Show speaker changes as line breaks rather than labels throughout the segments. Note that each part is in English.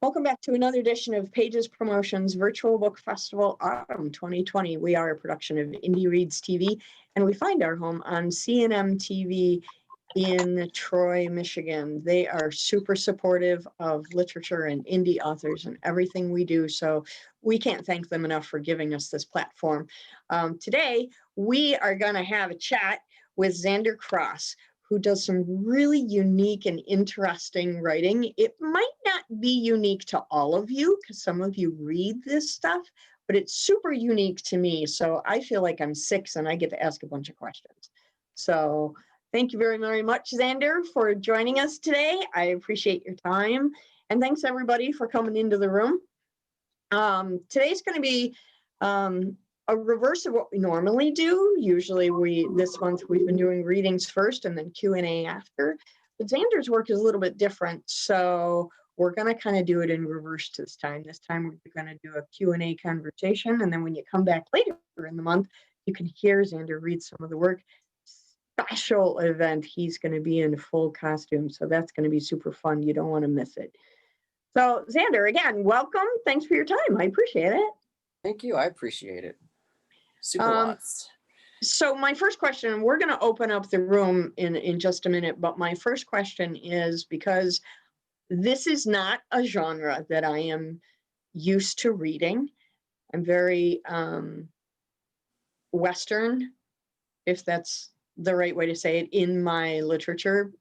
Welcome back to another edition of Pages Promotions Virtual Book Festival Autumn 2020. We are a production of Indie Reads TV, and we find our home on CNM TV in Troy, Michigan. They are super supportive of literature and indie authors and everything we do, so we can't thank them enough for giving us this platform. Today, we are going to have a chat with Xander Cross, who does some really unique and interesting writing. It might not be unique to all of you, because some of you read this stuff, but it's super unique to me. So I feel like I'm 6 and I get to ask a bunch of questions. So thank you very, very much, Xander, for joining us today. I appreciate your time. And thanks everybody for coming into the room. Today's going to be a reverse of what we normally do. Usually this month we've been doing readings first and then Q&A after. But Xander's work is a little bit different, so we're going to kind of do it in reverse this time. This time we're going to do a Q&A conversation, and then when you come back later in the month, you can hear Xander read some of the work. Special event, he's going to be in full costume, so that's going to be super fun. You don't want to miss it. So Xander, again, welcome. Thanks for your time. I appreciate it.
Thank you. I appreciate it. Super lots.
So my first question, we're going to open up the room in just a minute, but my first question is, because this is not a genre that I am used to reading. I'm very Western, if that's the right way to say it, in my literature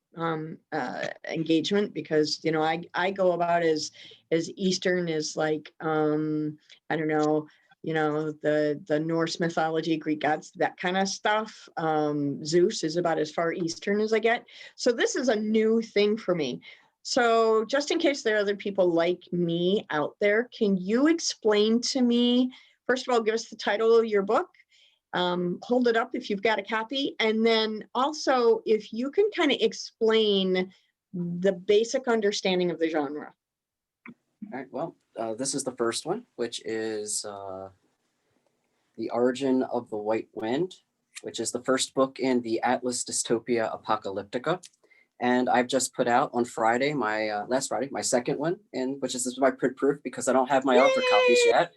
engagement, because, you know, I go about as Eastern as, like, I don't know, you know, the Norse mythology, Greek gods, that kind of stuff. Zeus is about as far Eastern as I get. So this is a new thing for me. So just in case there are other people like me out there, can you explain to me, first of all, give us the title of your book, hold it up if you've got a copy, and then also if you can kind of explain the basic understanding of the genre.
All right, well, this is the first one, which is The Origin of the White Wind, which is the first book in the Atlas Dystopia Apocalyptica. And I've just put out on Friday, last Friday, my second one, which is my print proof, because I don't have my author copies yet.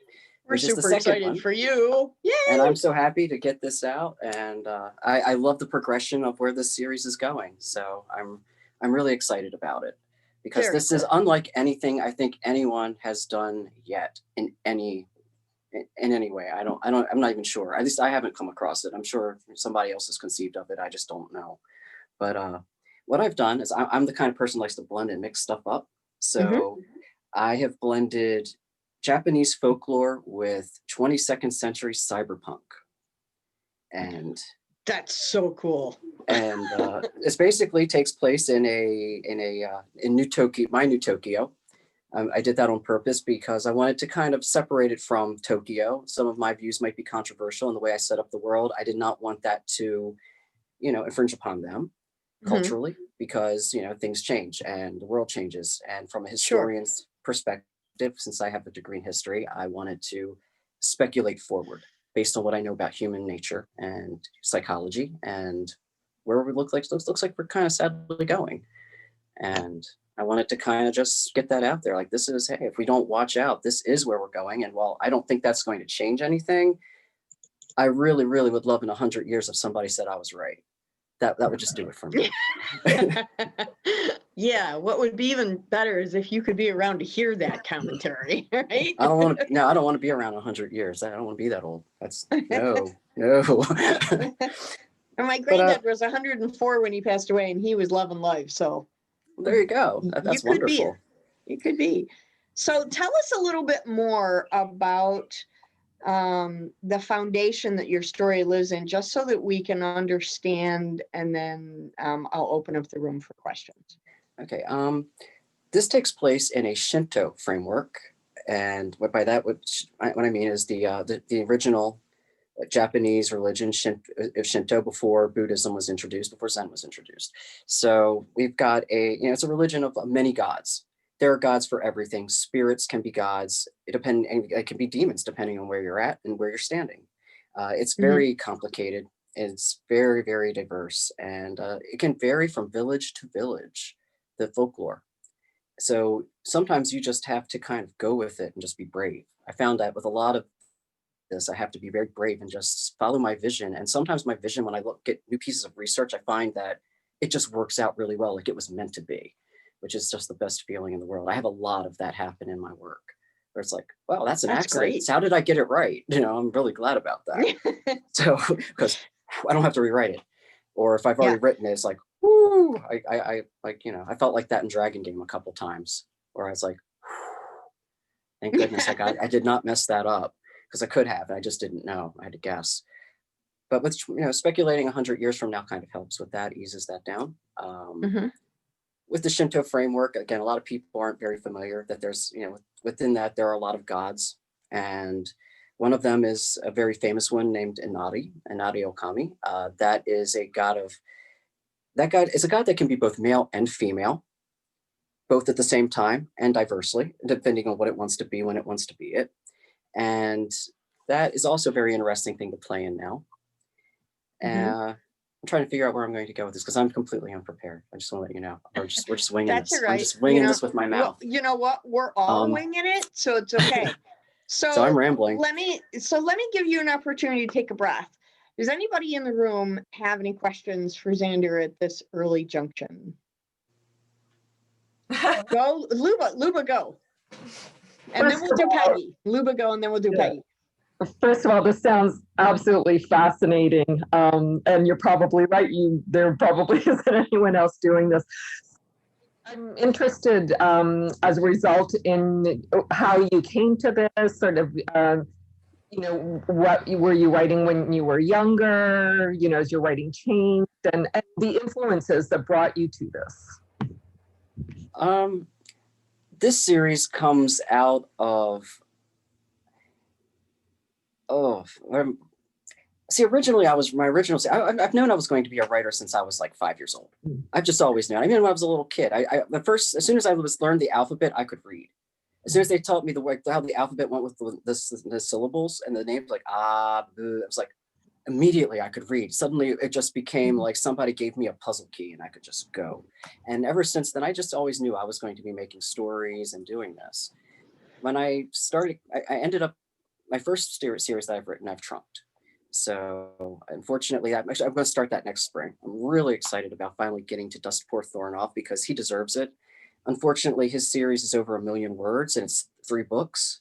We're super excited for you. Yay!
And I'm so happy to get this out. And I love the progression of where this series is going. So I'm really excited about it, because this is unlike anything I think anyone has done yet in any way. I'm not even sure. At least I haven't come across it. I'm sure somebody else has conceived of it. I just don't know. But what I've done is I'm the kind of person who likes to blend and mix stuff up. So I have blended Japanese folklore with 22nd century cyberpunk. And
that's so cool.
And this basically takes place in New Tokyo, my New Tokyo. I did that on purpose because I wanted to kind of separate it from Tokyo. Some of my views might be controversial in the way I set up the world. I did not want that to, infringe upon them culturally, because, things change and the world changes. And from a historian's perspective, since I have a degree in history, I wanted to speculate forward based on what I know about human nature and psychology and where we looks like we're kind of sadly going. And I wanted to kind of just get that out there. Like, this is, hey, if we don't watch out, this is where we're going. And while I don't think that's going to change anything, I really, really would love in 100 years if somebody said I was right. That would just do it for me.
Yeah, what would be even better is if you could be around to hear that commentary, right?
I don't want to be around 100 years. I don't want to be that old. That's no. And
my granddad was 104 when he passed away, and he was loving life. So
there you go. That's wonderful.
You could be. So tell us a little bit more about the foundation that your story lives in, just so that we can understand, and then I'll open up the room for questions.
Okay. This takes place in a Shinto framework, and what I mean is the original Japanese religion Shinto before Buddhism was introduced, before Zen was introduced. So we've got it's a religion of many gods. There are gods for everything. Spirits can be gods. It can be demons depending on where you're at and where you're standing. It's very complicated. It's very, very diverse, and it can vary from village to village, the folklore. So sometimes you just have to kind of go with it and just be brave. I found that with a lot of this, I have to be very brave and just follow my vision. And sometimes my vision, when I look at new pieces of research, I find that it just works out really well, like it was meant to be, which is just the best feeling in the world. I have a lot of that happen in my work, where it's like, wow, that's an
That's
accident.
great.
How did I get it right? I'm really glad about that. So, because I don't have to rewrite it. Or if I've
Yeah.
already written it, it's like, whoo, I like, I felt like that in Dragon Game a couple times, where I was like, thank goodness I did not mess that up, because I could have, and I just didn't know. I had to guess. But with speculating 100 years from now kind of helps with that, eases that down.
Mhm.
With the Shinto framework, again, a lot of people aren't very familiar that there's, within that there are a lot of gods, and one of them is a very famous one named Inari Okami. That is a god of that god is a god that can be both male and female, both at the same time and diversely, depending on what it wants to be when it wants to be it. And that is also a very interesting thing to play in now. I'm trying to figure out where I'm going to go with this because I'm completely unprepared. I just want to let you know. We're just winging
That's
this.
all right.
I'm just winging this with my
Well,
mouth.
you know what? We're all
Um,
winging it, so it's okay.
So I'm rambling.
let me give you an opportunity to take a breath. Does anybody in the room have any questions for Xander at this early junction? Go, Luba, go. And then we'll do Peggy. Luba, go, and then we'll do Peggy.
First of all, this sounds absolutely fascinating. And you're probably right. There probably isn't anyone else doing this. I'm interested as a result in how you came to this sort of, what were you writing when you were younger, as your writing changed, and the influences that brought you to this.
This series comes out of, originally I've known I was going to be a writer since I was like 5 years old. I've just always known. I mean, when I was a little kid, as soon as I learned the alphabet, I could read. As soon as they taught me how the alphabet went with the syllables and the names, like boo, it was like immediately I could read. Suddenly it just became like somebody gave me a puzzle key and I could just go. And ever since then, I just always knew I was going to be making stories and doing this. When I started, I ended up, my first series that I've written, I've trunked. So unfortunately, I'm going to start that next spring. I'm really excited about finally getting to dust poor Thorn off because he deserves it. Unfortunately, his series is over 1 million words and it's 3 books.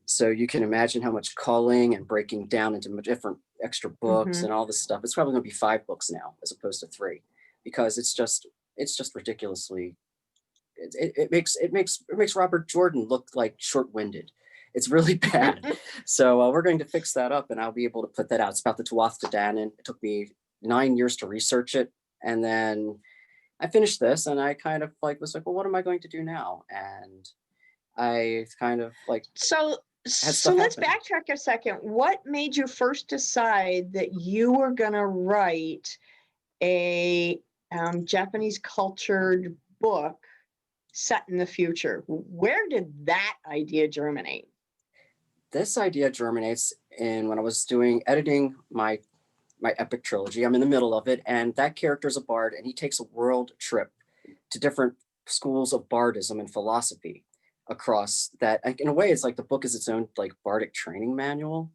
So you can imagine how much culling and breaking down into different extra books and all this stuff. It's probably going to be 5 books now as opposed to 3, because it's just ridiculously. It makes Robert Jordan look like short-winded. It's really bad. So we're going to fix that up, and I'll be able to put that out. It's about the Tuatha De Danann. It took me 9 years to research it, and then I finished this, and I kind of was like, well, what am I going to do now? And I kind of
So let's backtrack a second. What made you first decide that you were going to write a Japanese cultured book set in the future? Where did that idea germinate?
This idea germinates in when I was editing my epic trilogy. I'm in the middle of it, and that character is a bard, and he takes a world trip to different schools of bardism and philosophy across that. In a way, it's like the book is its own bardic training manual,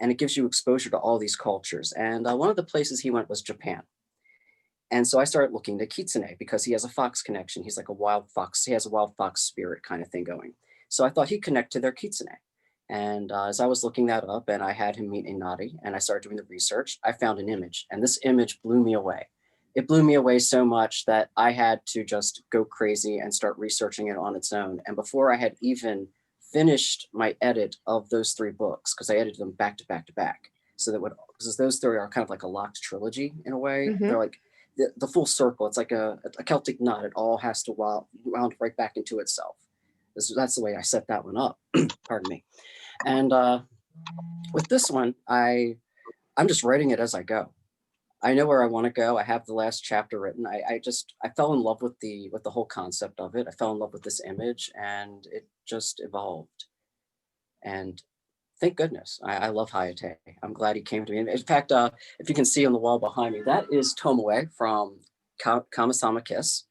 and it gives you exposure to all these cultures. And one of the places he went was Japan. And so I started looking to Kitsune because he has a fox connection. He's like a wild fox. He has a wild fox spirit kind of thing going. So I thought he'd connect to their Kitsune. And as I was looking that up and I had him meet Inari and I started doing the research, I found an image, and this image blew me away. It blew me away so much that I had to just go crazy and start researching it on its own. And before I had even finished my edit of those 3 books, because I edited them back to back to back, so that because those 3 are kind of like a locked trilogy in a way. They're like the full circle. It's like a Celtic knot. It all has to wound right back into itself. That's the way I set that one up. Pardon me. And with this one, I'm just writing it as I go. I know where I want to go. I have the last chapter written. I fell in love with the whole concept of it. I fell in love with this image, and it just evolved. And thank goodness. I love Hayate. I'm glad he came to me. In fact, if you can see on the wall behind me, that is Tomoe from Kamisama Kiss.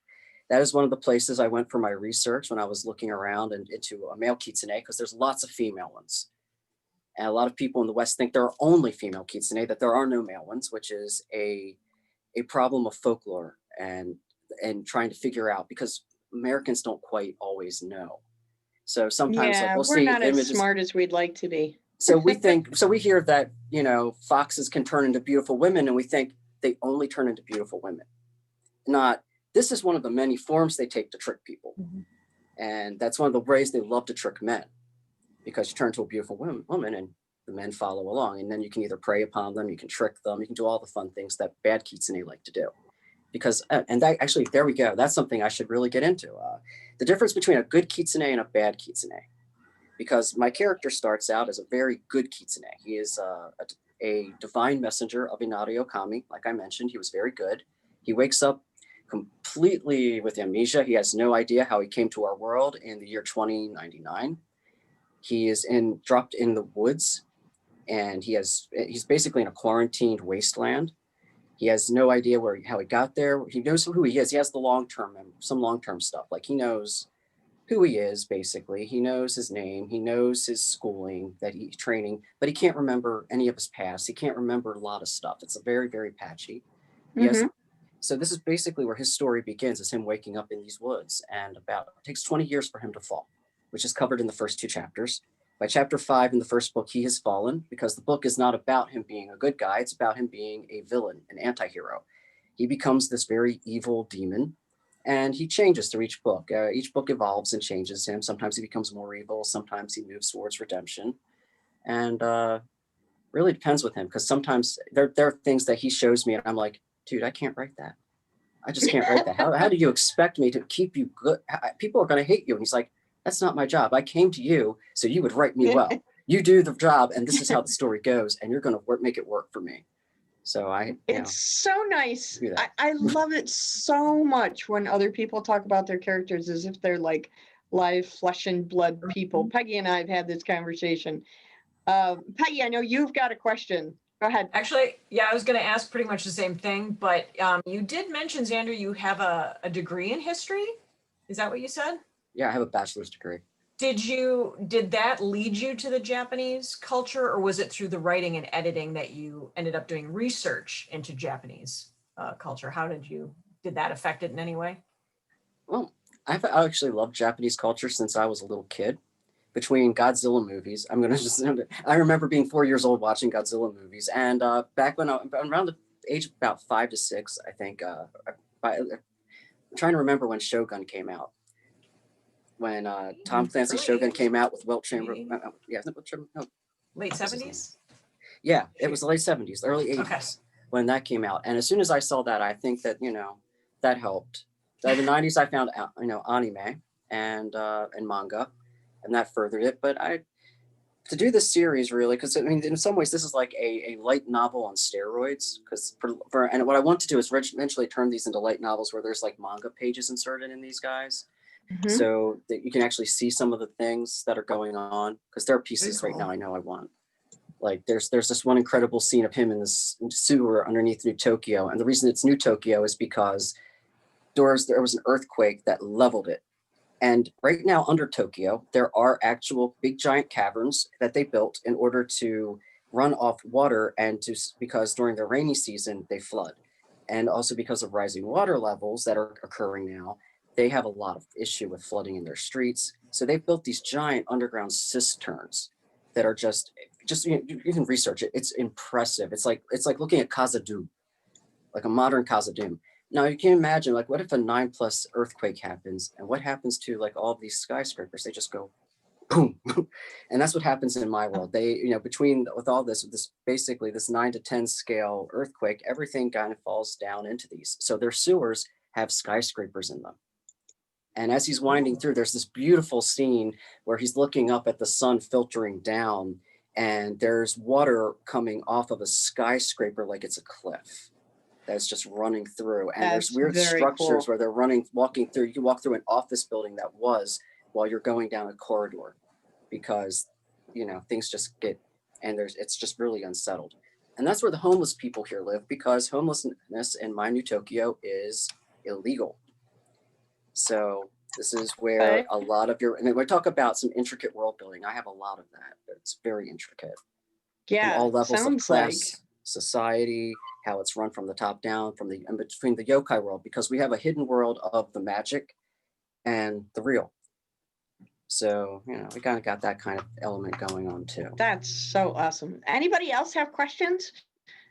that is one of the places I went for my research when I was looking around and into a male kitsune, because there's lots of female ones. And a lot of people in the West think there are only female kitsune, that there are no male ones, which is a problem of folklore and trying to figure out, because Americans don't quite always know. So sometimes like
Yeah,
we'll
we're
see
not as
images.
smart as we'd like to be.
So we hear that, you know, foxes can turn into beautiful women, and we think they only turn into beautiful women. Not, this is one of the many forms they take to trick people. And that's one of the ways they love to trick men, because you turn into a beautiful woman and the men follow along. And then you can either prey upon them, you can trick them, you can do all the fun things that bad kitsune like to do. Because, and that actually, there we go. That's something I should really get into. The difference between a good kitsune and a bad kitsune. Because my character starts out as a very good kitsune. He is a divine messenger of Inari Okami. Like I mentioned, he was very good. He wakes up completely with amnesia. He has no idea how he came to our world in the year 2099. He is dropped in the woods, and he's basically in a quarantined wasteland. He has no idea how he got there. He knows who he is. He has some long-term stuff. Like he knows who he is, basically. He knows his name. He knows his schooling, that he's training, but he can't remember any of his past. He can't remember a lot of stuff. It's a very, very patchy. So this is basically where his story begins, is him waking up in these woods, and it takes 20 years for him to fall, which is covered in the first 2 chapters. By chapter 5 in the first book, he has fallen, because the book is not about him being a good guy. It's about him being a villain, an anti-hero. He becomes this very evil demon, and he changes through each book. Each book evolves and changes him. Sometimes he becomes more evil. Sometimes he moves towards redemption. And really depends with him, because sometimes there are things that he shows me and I'm like, dude, I can't write that. I just can't write that. How do you expect me to keep you good? People are going to hate you. And he's like, that's not my job. I came to you so you would write me well. You do the job, and this is how the story goes, and you're going to make it work for me. So
it's so nice. I love it so much when other people talk about their characters as if they're like live flesh and blood people. Peggy and I have had this conversation. Peggy, I know you've got a question. Go ahead.
Actually, yeah, I was going to ask pretty much the same thing, but you did mention, Xander, you have a degree in history. Is that what you said?
Yeah, I have a bachelor's degree.
Did that lead you to the Japanese culture, or was it through the writing and editing that you ended up doing research into Japanese culture? How did that affect it in any way?
Well, I've actually loved Japanese culture since I was a little kid. Between Godzilla movies, I remember being 4 years old watching Godzilla movies. And back when around the age of about 5 to 6, I think, I'm trying to remember when Shogun came out. When Tom Clancy's Shogun came out with Wilt Chamberlain.
Late 70s?
Yeah, it was the late 70s, early 80s when that came out. And as soon as I saw that, I think that, that helped. In the 90s, I found, anime and manga, and that furthered it. But to do this series, really, because in some ways, this is like a light novel on steroids. Because and what I want to do is eventually turn these into light novels where there's like manga pages inserted in these guys. So that you can actually see some of the things that are going on, because there are pieces right now I know I want. Like there's this one incredible scene of him in this sewer underneath New Tokyo, and the reason it's New Tokyo is because there was an earthquake that leveled it. And right now under Tokyo, there are actual big giant caverns that they built in order to run off water, and because during the rainy season they flood, and also because of rising water levels that are occurring now. They have a lot of issue with flooding in their streets. So they've built these giant underground cisterns that are just you can research it. It's impressive. It's like looking at Khazad-dûm, like a modern Khazad-dûm. Now you can imagine, like, what if a 9+ earthquake happens, and what happens to like all of these skyscrapers? They just go boom. And that's what happens in my world. They, with all this, basically this 9 to 10 scale earthquake, everything kind of falls down into these. So their sewers have skyscrapers in them. And as he's winding through, there's this beautiful scene where he's looking up at the sun filtering down, and there's water coming off of a skyscraper like it's a cliff that's just running through. And there's weird structures where they're walking through. You can walk through an office building that was while you're going down a corridor, because, things just get, and it's just really unsettled. And that's where the homeless people here live, because homelessness in my New Tokyo is illegal. So this is where
Okay.
a lot of your, and we talk about some intricate world building. I have a lot of that. It's very intricate. From
Yeah,
all levels of
sounds
class,
like.
society, how it's run from the top down, from the in between the yokai world, because we have a hidden world of the magic and the real. So, you know, we kind of got that kind of element going on too.
That's so awesome. Anybody else have questions?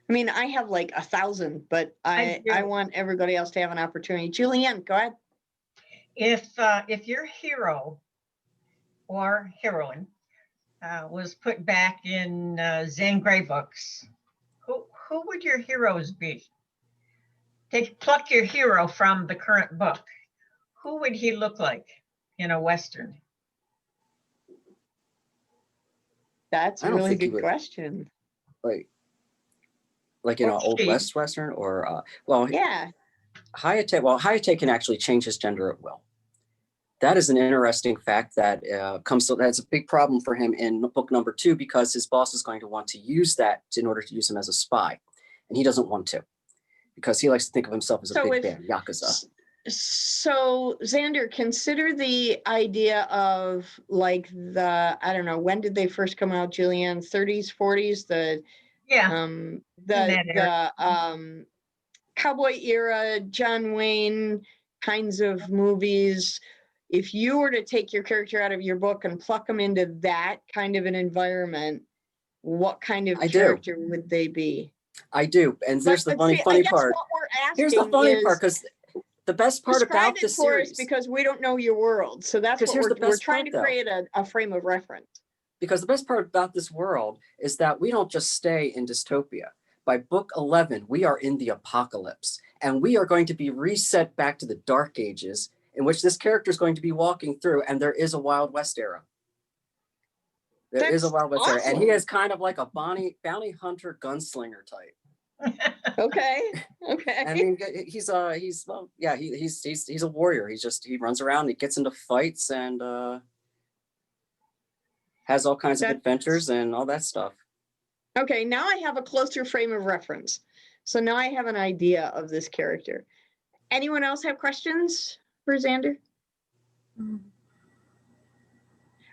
I mean, I have like 1,000, but I
do.
want everybody else to have an opportunity. Julianne, go ahead.
If your hero or heroine was put back in Zane Grey books, who would your heroes be? Pluck your hero from the current book. Who would he look like in a Western?
That's
I
a
don't
really
think he
good
would.
question.
Like you know,
Or
old
she.
West Western, or well,
Yeah.
Hayate. Well, Hayate can actually change his gender at will. That is an interesting fact that comes to, that's a big problem for him in book number 2, because his boss is going to want to use that in order to use him as a spy, and he doesn't want to, because he likes to think of himself as a big bad yakuza.
So Xander, consider the idea of like I don't know, when did they first come out, Julianne? 30s, 40s,
Yeah,
the cowboy era, John Wayne kinds of movies. If you were to take your character out of your book and pluck them into that kind of an environment, what kind of character would they be?
I do, and there's the funny part.
What we're asking
Here's the funny
is,
part, because the best part about this series,
because we don't know your world, so that's what we're trying to create a frame of reference.
Because the best part about this world is that we don't just stay in dystopia. By book 11, we are in the apocalypse, and we are going to be reset back to the dark ages, in which this character is going to be walking through, and there is a Wild West era. There is a Wild West era, and he is kind of like a bounty hunter gunslinger type.
Okay.
I mean, he's a warrior. He runs around, he gets into fights, and has all kinds of adventures and all that stuff.
Okay, now I have a closer frame of reference. So now I have an idea of this character. Anyone else have questions for Xander?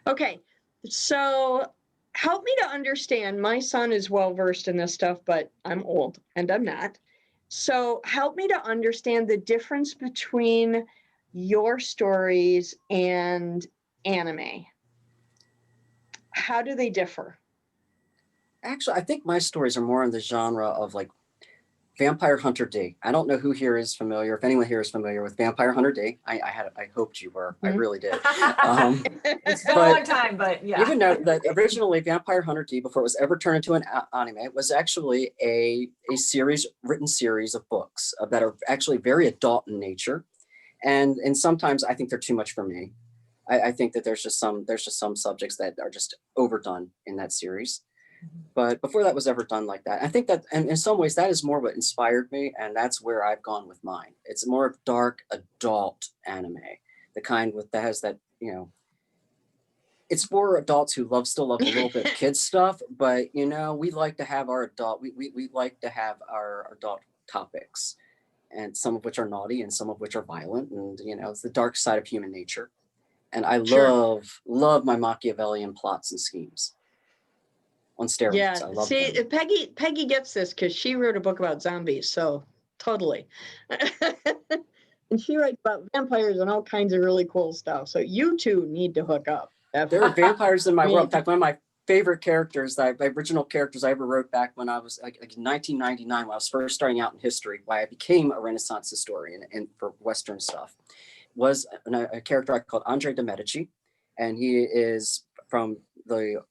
Okay, so help me to understand. My son is well versed in this stuff, but I'm old and I'm not. So help me to understand the difference between your stories and anime. How do they differ?
Actually, I think my stories are more in the genre of like Vampire Hunter D. I don't know who here is familiar, if anyone here is familiar with Vampire Hunter D. I hoped you were. I really did.
It's been a long time, but yeah.
Even though that originally Vampire Hunter D, before it was ever turned into an anime, was actually a written series of books that are actually very adult in nature. And sometimes I think they're too much for me. I think that there's just some subjects that are just overdone in that series. But before that was ever done like that, I think that, and in some ways, that is more what inspired me, and that's where I've gone with mine. It's more of dark adult anime, the kind that has that, you know, it's for adults who still love a little bit of kids stuff, but you know, we like to have our we like to have our adult topics, and some of which are naughty and some of which are violent, and you know, it's the dark side of human nature. And I love my Machiavellian plots and schemes. On steroids.
Yeah,
I love
see,
them.
Peggy gets this because she wrote a book about zombies, so totally. And she writes about vampires and all kinds of really cool stuff. So you two need to hook up.
There are vampires in my world. In fact, one of my favorite characters, my original characters I ever wrote back when I was like 1999, when I was first starting out in history, why I became a Renaissance historian and for Western stuff, was a character I called Andre de Medici, and he is from the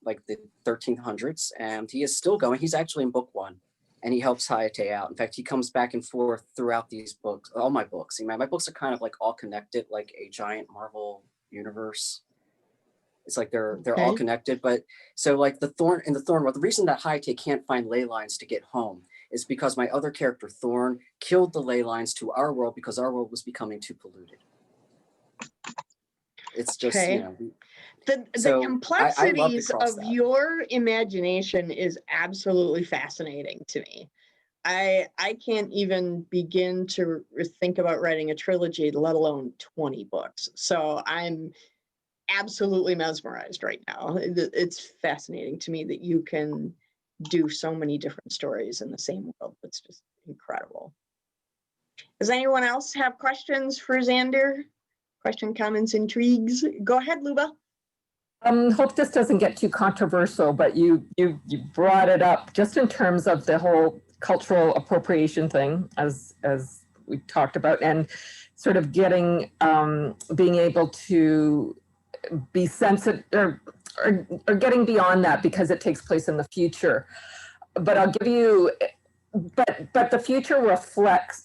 1300s, and he is still going. He's actually in book 1, and he helps Hayate out. In fact, he comes back and forth throughout these books, all my books. My books are kind of like all connected, like a giant Marvel universe. It's like they're all connected. But so like the Thorn, well, the reason that Hayate can't find ley lines to get home is because my other character Thorn killed the ley lines to our world because our world was becoming too polluted. It's just, you know,
the complexities of your imagination is absolutely fascinating to me. I can't even begin to think about writing a trilogy, let alone 20 books. So I'm absolutely mesmerized right now. It's fascinating to me that you can do so many different stories in the same world. It's just incredible. Does anyone else have questions for Xander? Question, comments, intrigues? Go ahead, Luba.
Hope this doesn't get too controversial, but you brought it up just in terms of the whole cultural appropriation thing, as we talked about, and sort of getting being able to be sensitive or getting beyond that because it takes place in the future. But I'll give you. But the future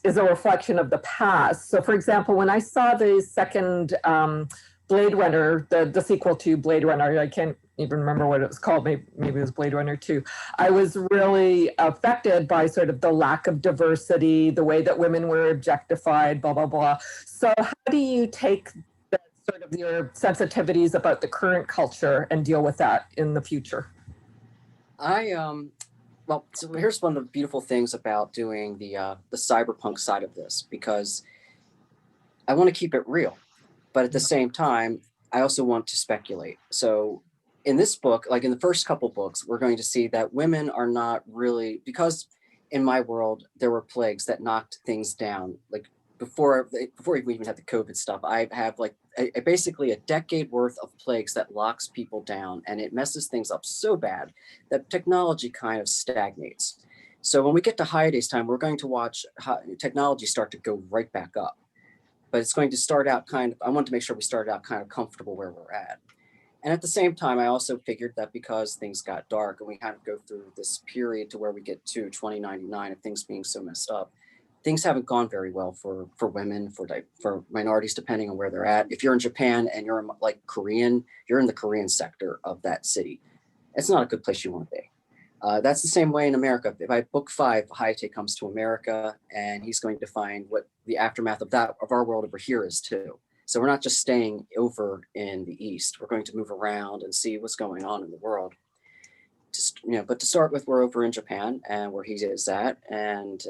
is a reflection of the past. So, for example, when I saw the second Blade Runner, the sequel to Blade Runner, I can't even remember what it was called. Maybe it was Blade Runner 2. I was really affected by sort of the lack of diversity, the way that women were objectified, blah, blah, blah. So how do you take the, sort of your sensitivities about the current culture and deal with that in the future?
Well, so here's one of the beautiful things about doing the cyberpunk side of this, because I want to keep it real, but at the same time, I also want to speculate. So in this book, like in the first couple books, we're going to see that women are not really, because in my world, there were plagues that knocked things down. Like before we even had the COVID stuff, I have like basically a decade worth of plagues that locks people down, and it messes things up so bad that technology kind of stagnates. So when we get to holidays time, we're going to watch technology start to go right back up. But it's going to start out I want to make sure we start out kind of comfortable where we're at. And at the same time, I also figured that because things got dark and we kind of go through this period to where we get to 2099 of things being so messed up, things haven't gone very well for women, for minorities, depending on where they're at. If you're in Japan and you're like Korean, you're in the Korean sector of that city. It's not a good place you want to be. That's the same way in America. If I book 5, Hayate comes to America and he's going to find what the aftermath of our world over here is too. So we're not just staying over in the East. We're going to move around and see what's going on in the world. But to start with, we're over in Japan and where he is at. And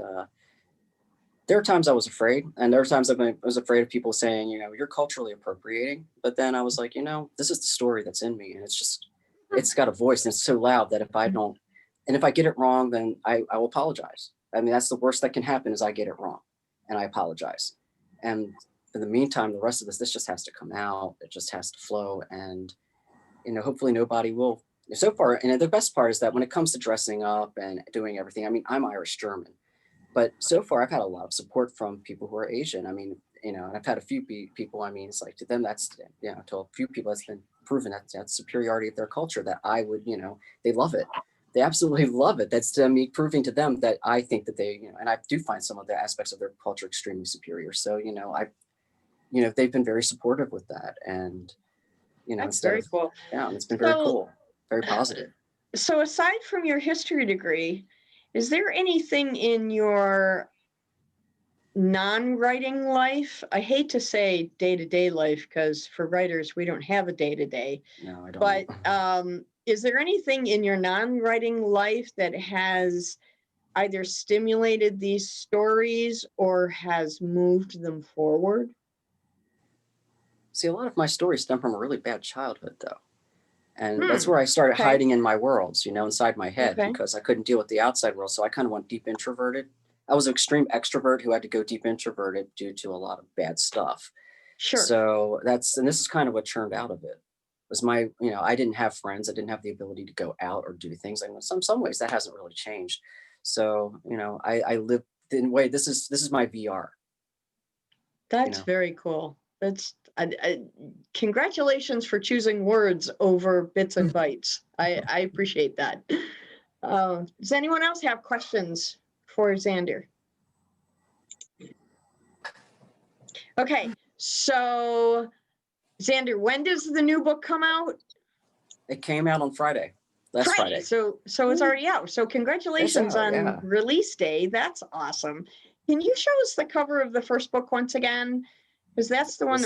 there are times I was afraid, and there are times I was afraid of people saying, you're culturally appropriating. But then I was like, this is the story that's in me, and it's got a voice, and it's so loud that if I get it wrong, then I will apologize. I mean, that's the worst that can happen is I get it wrong, and I apologize. And in the meantime, the rest of this just has to come out. It just has to flow, and hopefully nobody will. So far, and the best part is that when it comes to dressing up and doing everything, I mean, I'm Irish German. But so far, I've had a lot of support from people who are Asian. I mean, and I've had a few people, I mean, it's like to them, that's, to a few people, that's been proven that's superiority of their culture, that I would, they love it. They absolutely love it. That's me proving to them that I think that they, and I do find some of the aspects of their culture extremely superior. So, they've been very supportive with that. And,
that's very cool.
Yeah, it's been very cool, very positive.
So aside from your history degree, is there anything in your non-writing life? I hate to say day-to-day life, because for writers, we don't have a day-to-day.
No, I don't.
But is there anything in your non-writing life that has either stimulated these stories or has moved them forward?
See, a lot of my stories stem from a really bad childhood, though. And that's where I started hiding in my worlds, inside my head, because I couldn't deal with the outside world. So I kind of went deep introverted. I was an extreme extrovert who had to go deep introverted due to a lot of bad stuff.
Sure.
So this is kind of what churned out of it. Was my, I didn't have friends. I didn't have the ability to go out or do things. And in some ways that hasn't really changed. So, I live in a way, this is my VR.
That's very cool. That's congratulations for choosing words over bits and bytes. I appreciate that. Does anyone else have questions for Xander? Okay, so Xander, when does the new book come out?
It came out on Friday. Last Friday.
So it's already out. So congratulations on release day. That's awesome. Can you show us the cover of the first book once again? Because that's the one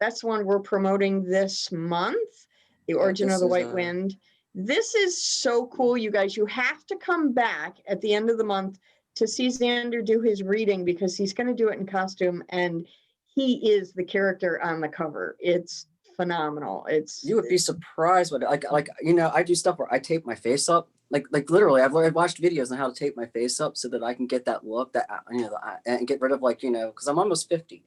that's the one we're promoting this month. The Origin of the White Wind. This is so cool, you guys. You have to come back at the end of the month to see Xander do his reading because he's going to do it in costume, and he is the character on the cover. It's phenomenal.
You would be surprised what like you know, I do stuff where I tape my face up. Like literally, I've watched videos on how to tape my face up so that I can get that look that you know, and get rid of, like, you know, because I'm almost 50.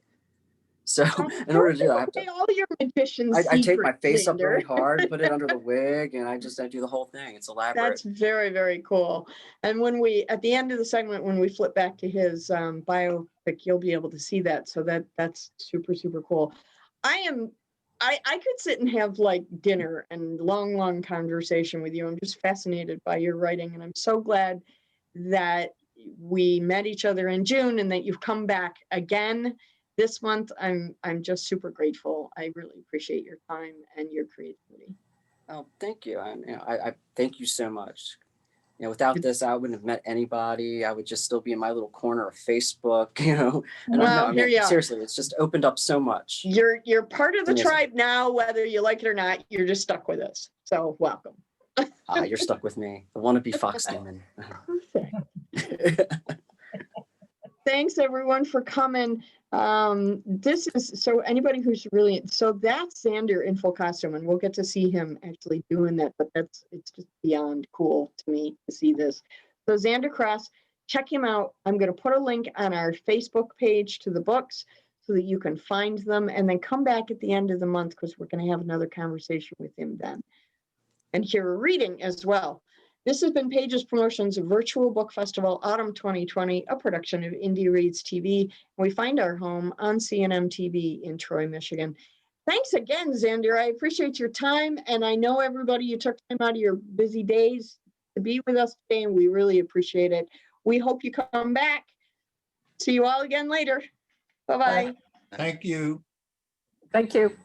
So in order to do that, I have to.
All your magicians.
I tape my face up
Xander.
really hard, put it under the wig, and I do the whole thing. It's elaborate.
That's very, very cool. And when we, at the end of the segment, when we flip back to his biopic, you'll be able to see that. So that's super, super cool. I could sit and have like dinner and long conversation with you. I'm just fascinated by your writing, and I'm so glad that we met each other in June and that you've come back again this month. I'm just super grateful. I really appreciate your time and your creativity.
Oh, thank you. I thank you so much. You know, without this, I wouldn't have met anybody. I would just still be in my little corner of Facebook, you know. And
Well,
I
here
mean,
you are.
seriously, it's just opened up so much.
You're part of the
Amazing.
tribe now, whether you like it or not. You're just stuck with us. So welcome.
You're stuck with me. The wannabe Fox Demon.
Perfect. Thanks everyone for coming. This is, so anybody who's really, so that's Xander in full costume, and we'll get to see him actually doing that, but it's just beyond cool to me to see this. So Xander Cross, check him out. I'm going to put a link on our Facebook page to the books so that you can find them, and then come back at the end of the month because we're going to have another conversation with him then, and hear a reading as well. This has been Pages Promotions Virtual Book Festival Autumn 2020, a production of Indie Reads TV. We find our home on CNM TV in Troy, Michigan. Thanks again, Xander. I appreciate your time, and I know everybody, you took time out of your busy days to be with us today, and we really appreciate it. We hope you come back. See you all again later. Bye-bye.
Thank you.
Thank you.